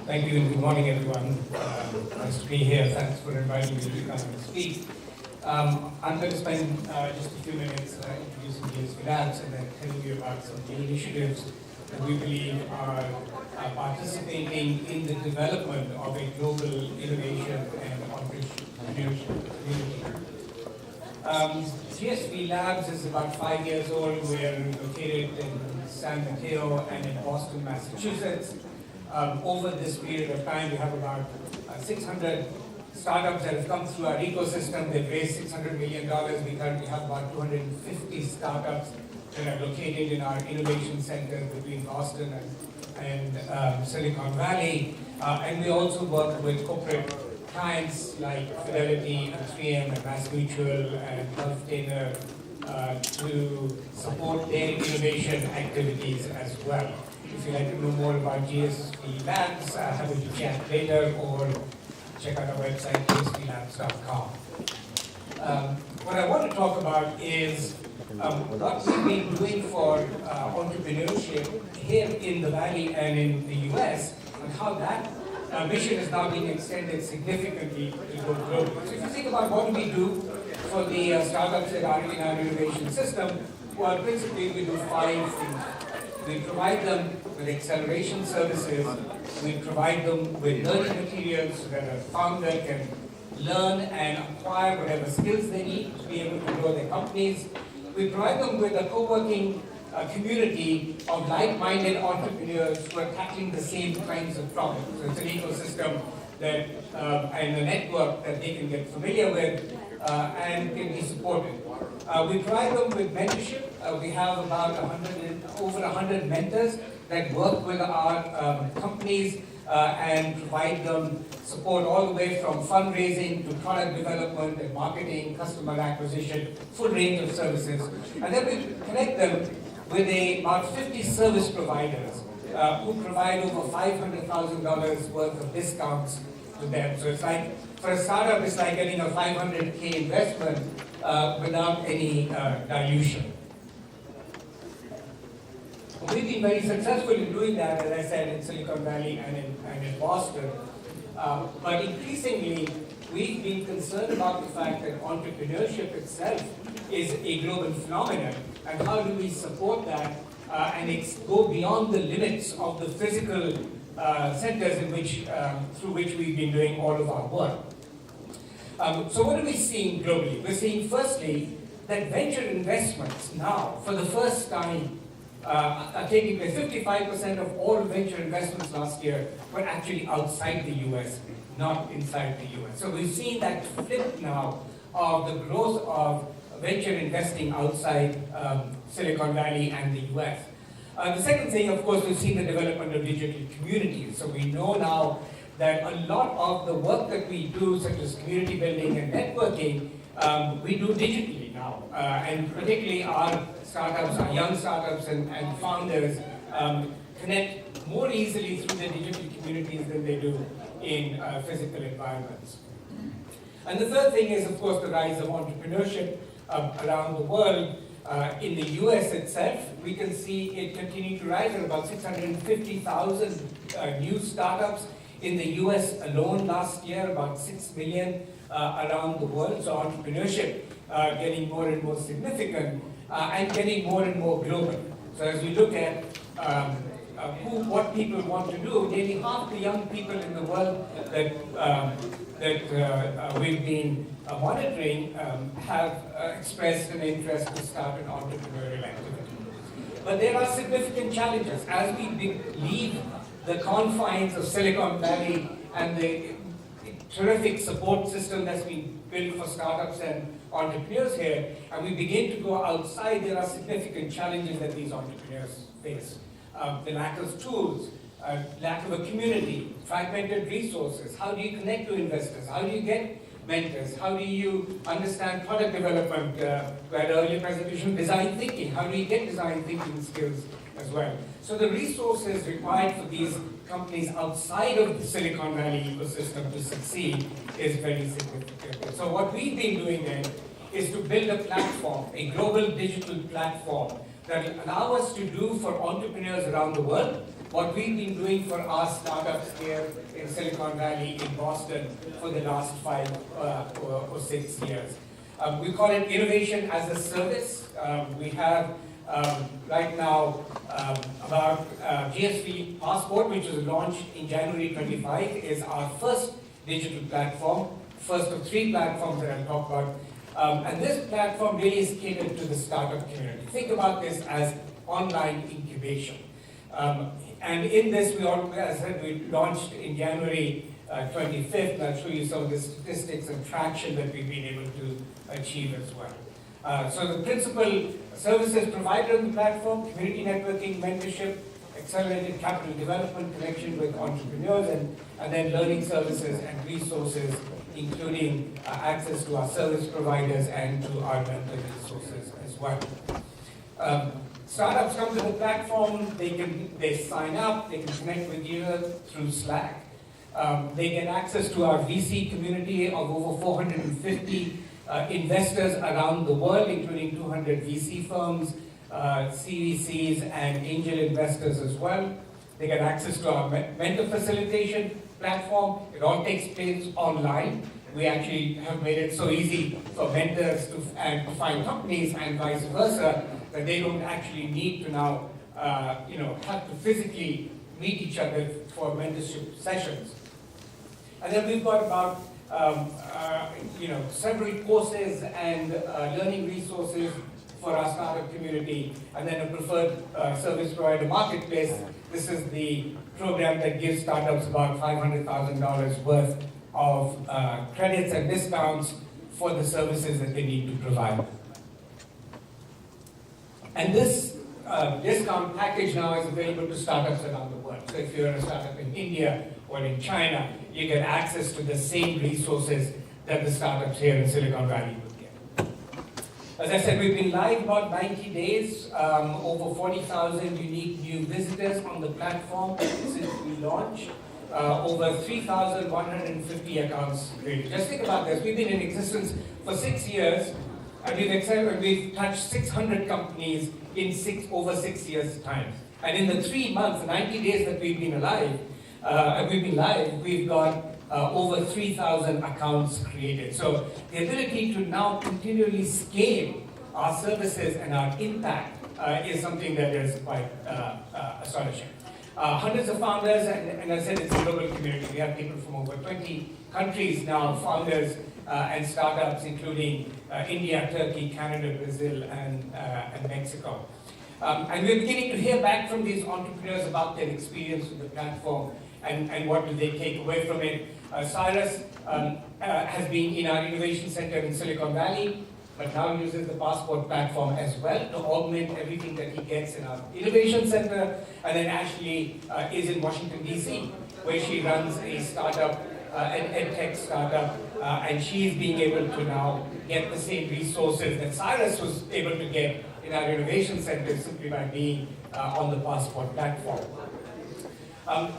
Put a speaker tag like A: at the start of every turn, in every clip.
A: Thank you and good morning, everyone. Nice to be here. Thanks for inviting me to come and speak. I'm going to spend just a few minutes introducing GSVLabs and then telling you about some of the initiatives that we believe are participating in the development of a global innovation and entrepreneurship community. GSVLabs is about 5 years old. We're located in San Mateo and in Boston, Massachusetts. Over this period of time, we have about 600 startups that have come through our ecosystem. They've raised $600 million. We currently have about 250 startups that are located in our innovation centers between Boston and Silicon Valley. And we also work with corporate clients like Fidelity, and 3M, and MassMutual, and Healthtainer to support their innovation activities as well. If you'd like to know more about GSVLabs, happy to chat later or check out our website, gsvlabs.com. What I want to talk about is what we've been doing for entrepreneurship here in the Valley and in the US, and how that mission is now being extended significantly to go global. So if you think about what we do for the startups that are in our innovation system, well, principally we do 5 things. We provide them with acceleration services. We provide them with learning materials so that a founder can learn and acquire whatever skills they need to be able to grow their companies. We provide them with a co-working community of like-minded entrepreneurs who are tackling the same kinds of problems. So it's an ecosystem that and a network that they can get familiar with and can be supported. We provide them with mentorship. We have about over 100 mentors that work with our companies and provide them support all the way from fundraising to product development and marketing, customer acquisition, full range of services. And then we connect them with about 50 service providers who provide over $500,000 worth of discounts to them. So it's like, for a startup, it's like getting a $500K investment without any dilution. We've been very successful in doing that, as I said, in Silicon Valley and in Boston. But increasingly, we've been concerned about the fact that entrepreneurship itself is a global phenomenon, and how do we support that and go beyond the limits of the physical centers in which, through which we've been doing all of our work. So what are we seeing globally? We're seeing, firstly, that venture investments now, for the first time, are taking place. 55% of all venture investments last year were actually outside the US, not inside the US. So we've seen that flip now of the growth of venture investing outside Silicon Valley and the US. The second thing, of course, we've seen the development of digital communities. So we know now that a lot of the work that we do, such as community building and networking, we do digitally now. And particularly our startups, our young startups and founders connect more easily through the digital communities than they do in physical environments. And the third thing is, of course, the rise of entrepreneurship around the world. In the US itself, we can see it continue to rise at about 650,000 new startups in the US alone last year, about 6 million around the world. So entrepreneurship getting more and more significant and getting more and more global. So as we look at what people want to do, nearly half the young people in the world that we've been monitoring have expressed an interest to start an entrepreneurial activity. But there are significant challenges. As we leave the confines of Silicon Valley and the terrific support system that's been built for startups and entrepreneurs here, and we begin to go outside, there are significant challenges that these entrepreneurs face. The lack of tools, lack of a community, fragmented resources. How do you connect to investors? How do you get mentors? How do you understand product development? We had earlier presentation, design thinking. How do you get design thinking skills as well? So the resources required for these companies outside of the Silicon Valley ecosystem to succeed is very significant. So what we've been doing then is to build a platform, a global digital platform that will allow us to do for entrepreneurs around the world what we've been doing for our startups here in Silicon Valley, in Boston, for the last 5 or 6 years. We call it innovation as a service. We have right now about GSV Passport, which was launched in January 25, is our first digital platform, first of 3 platforms that I'll talk about. And this platform really is catered to the startup community. Think about this as online incubation. And in this, as I said, we launched in January 25th. I'll show you some of the statistics and traction that we've been able to achieve as well. So the principal services provided on the platform: community networking, mentorship, accelerated capital development, connection with entrepreneurs, and then learning services and resources, including access to our service providers and to our mentor resources as well. Startups come to the platform, they sign up, they can connect with you through Slack. They get access to our VC community of over 450 investors around the world, including 200 VC firms, CVCs, and angel investors as well. They get access to our mentor facilitation platform. It all takes place online. We actually have made it so easy for mentors to find companies and vice versa, that they don't actually need to now have to physically meet each other for mentorship sessions. And then we've got about several courses and learning resources for our startup community, and then a preferred service provider marketplace. This is the program that gives startups about $500,000 worth of credits and discounts for the services that they need to provide. And this discount package now is available to startups around the world. So if you're a startup in India or in China, you get access to the same resources that the startups here in Silicon Valley would get. As I said, we've been live about 90 days, over 40,000 unique new visitors on the platform since we launched, over 3,150 accounts created. Just think about this, we've been in existence for 6 years, and we've touched 600 companies in over 6 years' time. And in the 3 months, the 90 days that we've been live, we've got over 3,000 accounts created. So the ability to now continually scale our services and our impact is something that is quite astonishing. Hundreds of founders, and I said it's a global community. We have people from over 20 countries now, founders and startups, including India, Turkey, Canada, Brazil, and Mexico. And we're beginning to hear back from these entrepreneurs about their experience with the platform and what do they take away from it. Cyrus has been in our innovation center in Silicon Valley, but now uses the Passport platform as well to augment everything that he gets in our innovation center. And then Ashley is in Washington, D.C., where she runs a startup, an edtech startup, and she's being able to now get the same resources that Cyrus was able to get in our innovation center simply by being on the Passport platform.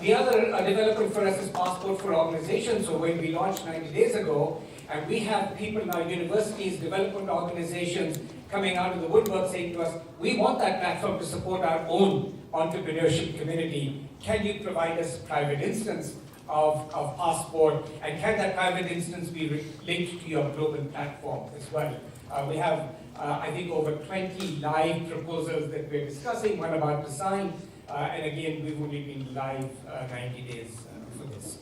A: The other development for us is Passport for Organizations. So when we launched 90 days ago, and we have people in our universities, development organizations coming out of the woodwork saying to us, we want that platform to support our own entrepreneurship community. Can you provide us a private instance of Passport, and can that private instance be linked to your global platform as well? We have, I think, over 20 live proposals that we're discussing, one about to sign, and again, we've only been live 90 days for this.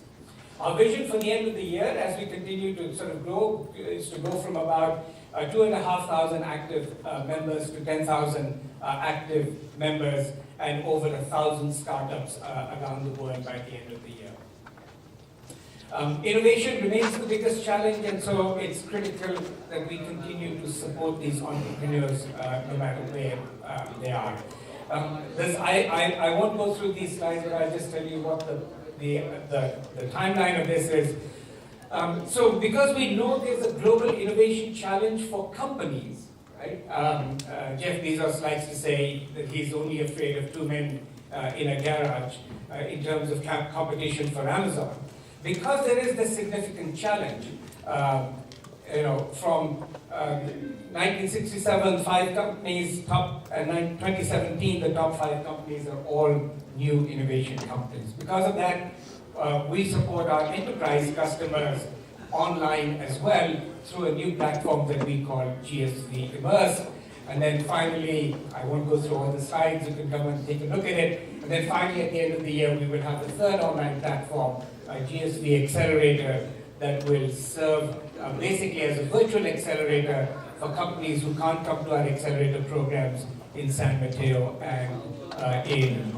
A: Our vision for the end of the year, as we continue to sort of grow, is to go from about 2,500 active members to 10,000 active members, and over 1,000 startups around the world by the end of the year. Innovation remains the biggest challenge, and so it's critical that we continue to support these entrepreneurs no matter where they are. I won't go through these slides, but I'll just tell you what the timeline of this is. So because we know there's a global innovation challenge for companies, right? Jeff Bezos likes to say that he's only afraid of 2 men in a garage in terms of competition for Amazon. Because there is this significant challenge, from 1967, 5 companies, and 2017, the top 5 companies are all new innovation companies. Because of that, we support our enterprise customers online as well through a new platform that we call GSV Immerse. And then finally, I won't go through all the slides, you can come and take a look at it. And then finally, at the end of the year, we will have the third online platform, GSV Accelerator, that will serve basically as a virtual accelerator for companies who can't come to our accelerator programs in San Mateo and in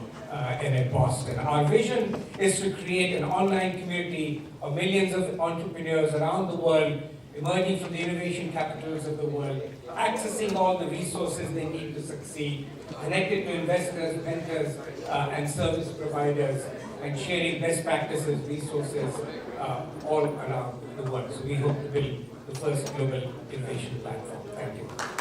A: Boston. Our vision is to create an online community of millions of entrepreneurs around the world, emerging from the innovation capitals of the world, accessing all the resources they need to succeed, connected to investors, mentors, and service providers, and sharing best practices, resources all around the world. So we hope to build the first global innovation platform. Thank you.